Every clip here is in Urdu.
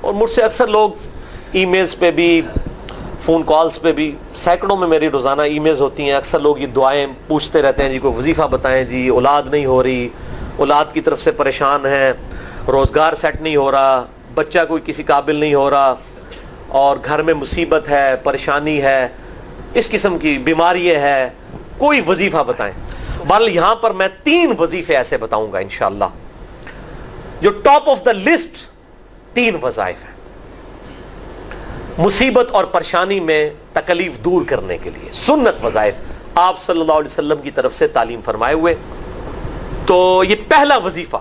اور مجھ سے اکثر لوگ ای میلز پہ بھی فون کالز پہ بھی سینکڑوں میں میری روزانہ ای میلز ہوتی ہیں. اکثر لوگ یہ دعائیں پوچھتے رہتے ہیں, جی کوئی وظیفہ بتائیں, جی اولاد نہیں ہو رہی, اولاد کی طرف سے پریشان ہیں, روزگار سیٹ نہیں ہو رہا, بچہ کوئی کسی قابل نہیں ہو رہا, اور گھر میں مصیبت ہے, پریشانی ہے, اس قسم کی بیماری ہے, کوئی وظیفہ بتائیں. بہرحال یہاں پر میں 3 وظیفے ایسے بتاؤں گا انشاءاللہ جو ٹاپ آف دا لسٹ 3 وظائف ہیں مصیبت اور پریشانی میں تکلیف دور کرنے کے لیے, سنت وظائف آپ صلی اللہ علیہ وسلم کی طرف سے تعلیم فرمائے ہوئے. تو یہ پہلا وظیفہ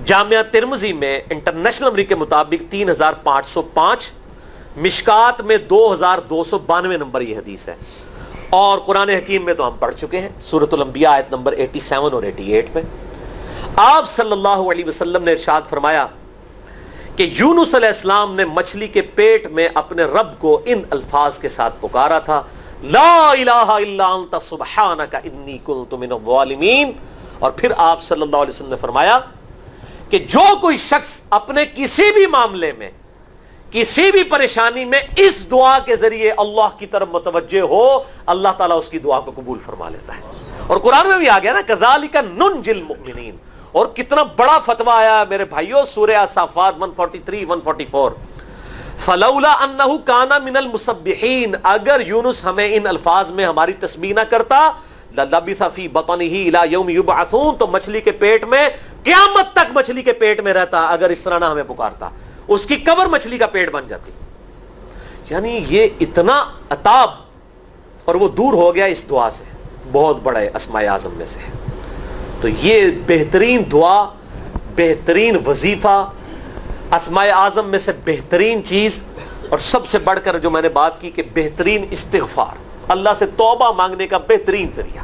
جامعہ ترمذی میں انٹرنیشنل نمبر کے مطابق 3505, مشکات میں 2292 نمبر یہ حدیث ہے, اور قرآن حکیم میں تو ہم پڑھ چکے ہیں سورۃ الانبیاء آیت نمبر 87 اور 88 میں. آپ صلی اللہ علیہ وسلم نے ارشاد فرمایا کہ یونس علیہ السلام نے مچھلی کے پیٹ میں اپنے رب کو ان الفاظ کے ساتھ پکارا تھا, لا الہ الا انت سبحانک انی کنت من الظالمین. اور پھر آپ صلی اللہ علیہ وسلم نے فرمایا کہ جو کوئی شخص اپنے کسی بھی معاملے میں, کسی بھی پریشانی میں اس دعا کے ذریعے اللہ کی طرف متوجہ ہو, اللہ تعالیٰ اس کی دعا کو قبول فرما لیتا ہے. اور قرآن میں بھی آ گیا نا, کذالک ننجی المؤمنین. اور کتنا بڑا فتویٰ آیا میرے بھائیوں, سورہ الصافات 143 144, فلولا انہ کان من المسبحین, اگر یونس ہمیں ان الفاظ میں ہماری تسبیح نہ کرتا, للبث فی بطنہ الی یوم یبعثون, تو مچھلی کے پیٹ میں قیامت تک مچھلی کے پیٹ میں رہتا اگر اس طرح نہ ہمیں پکارتا, اس کی قبر مچھلی کا پیٹ بن جاتی. یعنی یہ اتنا عطاب, اور وہ دور ہو گیا اس دعا سے, بہت بڑے اسماء اعظم میں سے ہے. تو یہ بہترین دعا, بہترین وظیفہ, اسماء اعظم میں سے بہترین چیز, اور سب سے بڑھ کر جو میں نے بات کی کہ بہترین استغفار, اللہ سے توبہ مانگنے کا بہترین ذریعہ.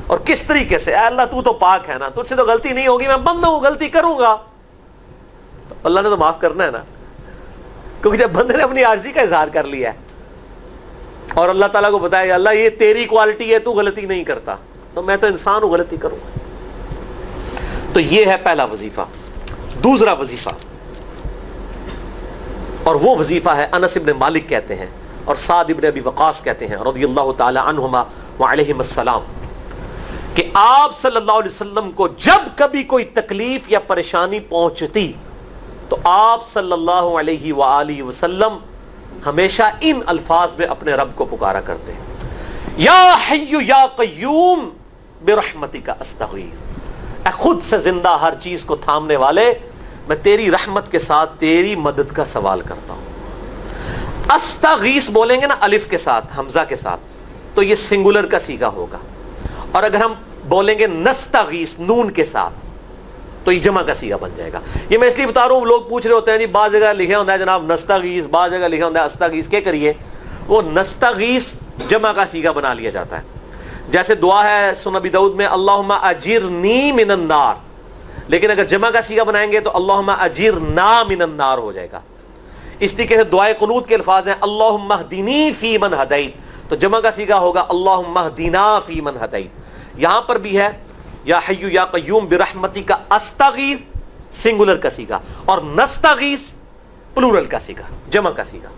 اور کس طریقے سے, اے اللہ تو تو پاک ہے نا, تجھ سے تو غلطی نہیں ہوگی, میں بندہ ہوں, غلطی کروں گا, تو اللہ نے تو معاف کرنا ہے نا, کیونکہ جب بندے نے اپنی عاجزی کا اظہار کر لیا ہے اور اللہ تعالیٰ کو بتایا اللہ یہ تیری کوالٹی ہے, تو غلطی نہیں کرتا, تو میں تو انسان ہوں, غلطی کروں گا. تو یہ ہے پہلا وظیفہ. دوسرا وظیفہ, اور وہ وظیفہ ہے انس ابن مالک کہتے ہیں اور سعد ابن ابی وقاص کہتے ہیں رضی اللہ تعالی عنہما وعلیہم السلام, کہ آپ صلی اللہ علیہ وسلم کو جب کبھی کوئی تکلیف یا پریشانی پہنچتی تو آپ صلی اللہ علیہ وآلہ وسلم ہمیشہ ان الفاظ میں اپنے رب کو پکارا کرتے ہیں, یا حی یا قیوم برحمتک استغیث, اے خود سے زندہ ہر چیز کو تھامنے والے, میں تیری رحمت کے ساتھ تیری مدد کا سوال کرتا ہوں. استغیث بولیں گے نا الف کے ساتھ, حمزہ کے ساتھ, تو یہ سنگولر کا صیغہ ہوگا, اور اگر ہم بولیں گے نستغیث نون کے ساتھ تو یہ جمع کا صیغہ بن جائے گا. یہ میں اس لیے بتا رہا ہوں, لوگ پوچھ رہے ہوتے ہیں جی بعض جگہ لکھا ہوتا ہے جناب نستغیث, بعض جگہ لکھا ہوتا ہے استغیث, کیا کریے, وہ نستغیث جمع کا صیغہ بنا لیا جاتا ہے. جیسے دعا ہے سنن ابی داؤد میں اللہم اجرنی من النار, لیکن اگر جمع کا صیغہ بنائیں گے تو اللہم اجرنا من النار ہو جائے گا. اس طریقے سے دعائے قنوت کے الفاظ ہیں اللہم اہدنی فی من ہدیت, تو جمع کا صیغہ ہوگا اللہم اہدنا فی من ہدیت. یہاں پر بھی ہے یا حی یا قیوم برحمتک استغیث سنگولر کا صیغہ, اور نستغیث پلورل کا صیغہ, جمع کا صیغہ.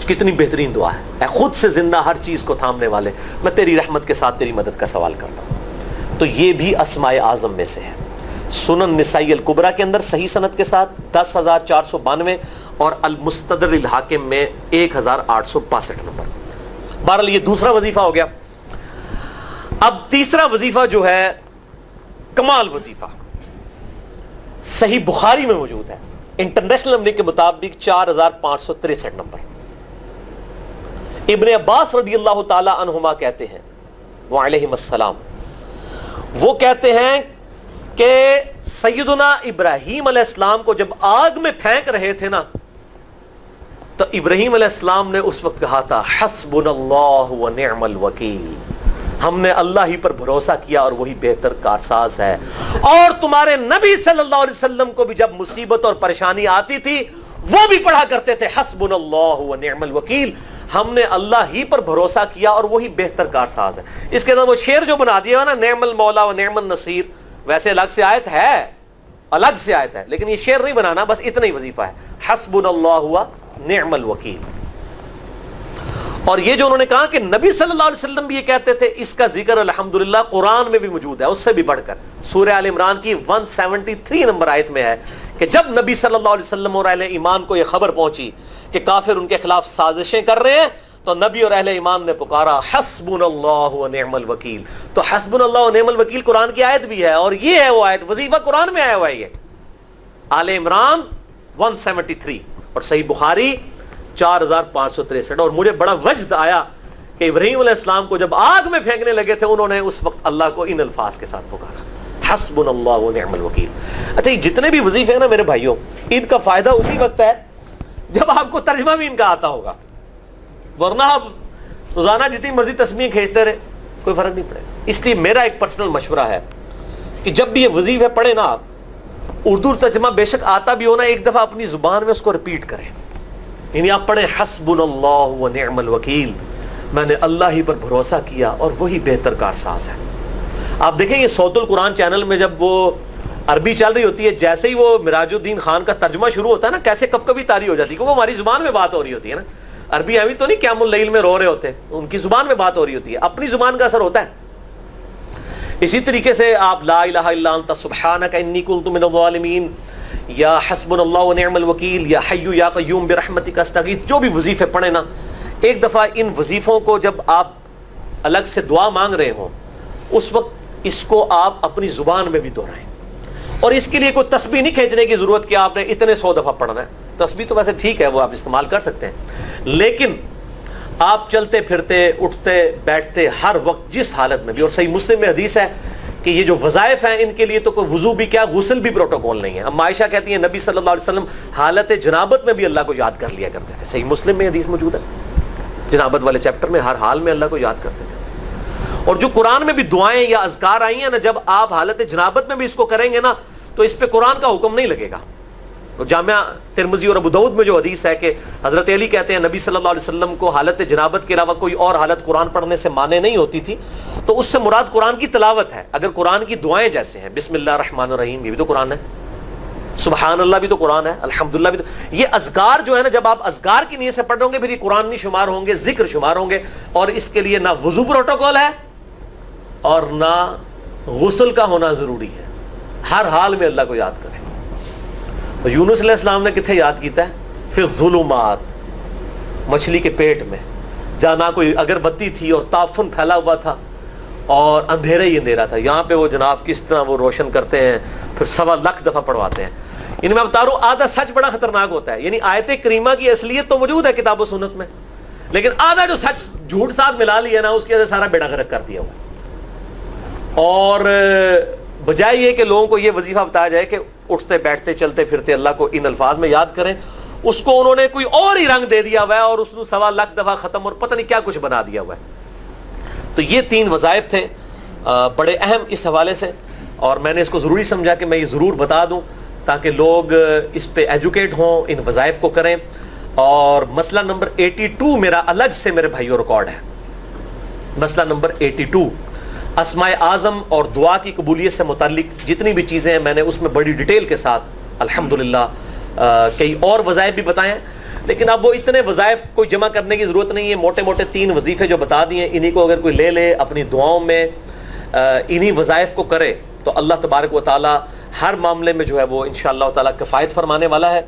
کتنی بہترین دعا ہے, اے خود سے زندہ ہر چیز کو تھامنے والے, میں تیری رحمت کے ساتھ تیری مدد کا سوال کرتا ہوں. تو یہ بھی اسماء اعظم میں سے ہے. سنن نسائی الکبریٰ کے اندر صحیح سند کے ساتھ 10,492 اور المستدرک الحاکم میں 1,862 نمبر. بہرحال یہ دوسرا وظیفہ ہو گیا. اب تیسرا وظیفہ جو ہے کمال وظیفہ, صحیح بخاری میں موجود ہے, انٹرنیشنل نمبر کے مطابق 4,563 نمبر. ابن عباس رضی اللہ تعالی عنہما کہتے ہیں وعلیہم السلام, وہ کہتے ہیں کہ سیدنا ابراہیم علیہ السلام کو جب آگ میں پھینک رہے تھے نا, تو ابراہیم علیہ السلام نے اس وقت کہا تھا حسبنا اللہ ونعم الوکیل, ہم نے اللہ ہی پر بھروسہ کیا اور وہی بہتر کارساز ہے. اور تمہارے نبی صلی اللہ علیہ وسلم کو بھی جب مصیبت اور پریشانی آتی تھی وہ بھی پڑھا کرتے تھے حسبنا اللہ ونعم الوکیل, ہم نے اللہ ہی پر بھروسہ کیا اور وہی بہتر کارساز ہے. اس کے اندر وہ شعر جو بنا دیا ہے نا نعم المولا و نعم النصیر, ویسے الگ سے آیت ہے الگ سے آیت ہے، لیکن یہ شعر نہیں بنانا، بس اتنا ہی وظیفہ ہے، حسبنا اللہ و نعم الوکیل۔ اور یہ جو انہوں نے کہا کہ نبی صلی اللہ علیہ وسلم بھی یہ کہتے تھے، اس کا ذکر الحمدللہ قرآن میں بھی موجود ہے، اس سے بھی بڑھ کر سورہ آل عمران کی 173 نمبر آیت میں ہے کہ جب نبی صلی اللہ علیہ وسلم اور اہل ایمان کو یہ خبر پہنچی کہ کافر ان کے خلاف سازشیں کر رہے ہیں، تو نبی اور اہل ایمان نے پکارا حسبنا اللہ و نعم الوکیل۔ تو حسبنا اللہ و نعم الوکیل قرآن کی آیت بھی ہے، اور یہ ہے وہ آیت، وظیفہ قرآن میں آیا ہوا ہے، یہ آل عمران 173 اور صحیح بخاری 4563۔ اور مجھے بڑا وجد آیا کہ ابراہیم علیہ السلام کو جب آگ میں پھینکنے لگے تھے، انہوں نے اس وقت اللہ کو ان الفاظ کے ساتھ پکارا، حسبنا اللہ و نعم الوکیل۔ اچھا، یہ جتنے بھی وظیفے ہیں نا میرے بھائیوں، ان کا فائدہ اسی وقت ہے جب آپ کو ترجمہ بھی ان کا آتا ہوگا، ورنہ آپ روزانہ جتنی مرضی تسبیح کھینچتے رہے کوئی فرق نہیں پڑے گا۔ اس لیے میرا ایک پرسنل مشورہ ہے کہ جب بھی یہ وظیفے پڑھے نا آپ، اردو ترجمہ بے شک آتا بھی ہونا، ایک دفعہ اپنی زبان میں اس کو ریپیٹ کریں، یعنی آپ پڑھیں حسبنا اللہ و نعم الوکیل، میں نے اللہ ہی پر بھروسہ کیا اور وہی بہتر کارساز ہے۔ آپ دیکھیں یہ صوت القرآن چینل میں جب وہ عربی چل رہی ہوتی ہے، جیسے ہی وہ مراج الدین خان کا ترجمہ شروع ہوتا ہے نا، کیسے کب کبھی طاری ہو جاتی ہے، کیونکہ ہماری زبان میں بات ہو رہی ہوتی ہے نا، عربی ایویں تو نہیں قیام اللیل میں رو رہے ہوتے، ان کی زبان میں بات ہو رہی ہوتی ہے، اپنی زبان کا اثر ہوتا ہے۔ اسی طریقے سے آپ لا الہ الا انت سبحانک انی کنت من الظالمین، یا حسبنا اللہ و نعم الوکیل، یا حی یا قیوم برحمتک استغیث، جو بھی وظیفے پڑھیں نا، ایک دفعہ ان وظیفوں کو جب آپ الگ سے دعا مانگ رہے ہوں، اس وقت اس کو آپ اپنی زبان میں بھی دہرائیں۔ اور اس کے لیے کوئی تسبیح نہیں کھینچنے کی ضرورت کہ آپ نے اتنے 100 دفعہ پڑھنا ہے، تسبیح تو ویسے ٹھیک ہے، وہ آپ استعمال کر سکتے ہیں، لیکن آپ چلتے پھرتے اٹھتے بیٹھتے ہر وقت جس حالت میں بھی، اور صحیح مسلم میں حدیث ہے کہ یہ جو وظائف ہیں ان کے لیے تو کوئی وضو بھی کیا، غسل بھی پروٹوکول نہیں ہے۔ اب عائشہ کہتی ہیں نبی صلی اللہ علیہ وسلم حالت جنابت میں بھی اللہ کو یاد کر لیا کرتے تھے، صحیح مسلم میں حدیث موجود ہے، جنابت والے چیپٹر میں ہر حال میں اللہ کو یاد کرتے تھے۔ اور جو قرآن میں بھی دعائیں یا اذکار آئی ہیں نا، جب آپ حالت جنابت میں بھی اس کو کریں گے نا، تو اس پہ قرآن کا حکم نہیں لگے گا۔ تو جامعہ ترمذی اور ابو داؤد میں جو حدیث ہے کہ حضرت علی کہتے ہیں نبی صلی اللہ علیہ وسلم کو حالت جنابت کے علاوہ کوئی اور حالت قرآن پڑھنے سے مانے نہیں ہوتی تھی، تو اس سے مراد قرآن کی تلاوت ہے۔ اگر قرآن کی دعائیں جیسے ہیں بسم اللہ الرحمن الرحیم، یہ بھی تو قرآن ہے، سبحان اللہ بھی تو قرآن ہے، الحمدللہ بھی تو، یہ اذکار جو ہے نا، جب آپ اذکار کی نیت سے پڑھ رہے ہوں گے پھر یہ قرآن نہیں شمار ہوں گے، ذکر شمار ہوں گے، اور اس کے لیے نہ وضو پروٹوکول ہے اور نہ غسل کا ہونا ضروری ہے، ہر حال میں اللہ کو یاد کریں۔ تو یونس علیہ السلام نے کتنے یاد کیتا ہے؟ پھر ظلمات، مچھلی کے پیٹ میں، جہاں نہ کوئی اگر بتی تھی اور تعفن پھیلا ہوا تھا اور اندھیرا ہی اندھیرا تھا، یہاں پہ وہ جناب کس طرح وہ روشن کرتے ہیں، پھر 1.25 دفعہ پڑھواتے ہیں۔ یعنی میں بتا رہا ہوں آدھا سچ بڑا خطرناک ہوتا ہے، یعنی آیت کریمہ کی اصلیت تو موجود ہے کتاب و سنت میں، لیکن آدھا جو سچ جھوٹ ساتھ ملا لیا نا، اس کی وجہ سے سارا بیڑا غرق کر دیا ہوا۔ اور بجائے یہ کہ لوگوں کو یہ وظیفہ بتایا جائے کہ اٹھتے بیٹھتے چلتے پھرتے اللہ کو ان الفاظ میں یاد کریں، اس کو انہوں نے کوئی اور ہی رنگ دے دیا ہوا ہے، اور اس نے 1.25 دفعہ ختم اور پتہ نہیں کیا کچھ بنا دیا ہوا ہے۔ تو یہ 3 وظائف تھے بڑے اہم اس حوالے سے، اور میں نے اس کو ضروری سمجھا کہ میں یہ ضرور بتا دوں تاکہ لوگ اس پہ ایجوکیٹ ہوں، ان وظائف کو کریں۔ اور مسئلہ نمبر 82 میرا الگ سے میرے بھائیوں ریکارڈ ہے، مسئلہ نمبر 82 اسماء اعظم اور دعا کی قبولیت سے متعلق جتنی بھی چیزیں ہیں میں نے اس میں بڑی ڈیٹیل کے ساتھ الحمدللہ کئی اور وظائف بھی بتائے ہیں، لیکن اب وہ اتنے وظائف کوئی جمع کرنے کی ضرورت نہیں ہے، موٹے موٹے 3 وظیفے جو بتا دیے انہی کو اگر کوئی لے لے اپنی دعاؤں میں، انہی وظائف کو کرے، تو اللہ تبارک و تعالی ہر معاملے میں جو ہے وہ انشاءاللہ تعالی کفایت فرمانے والا ہے۔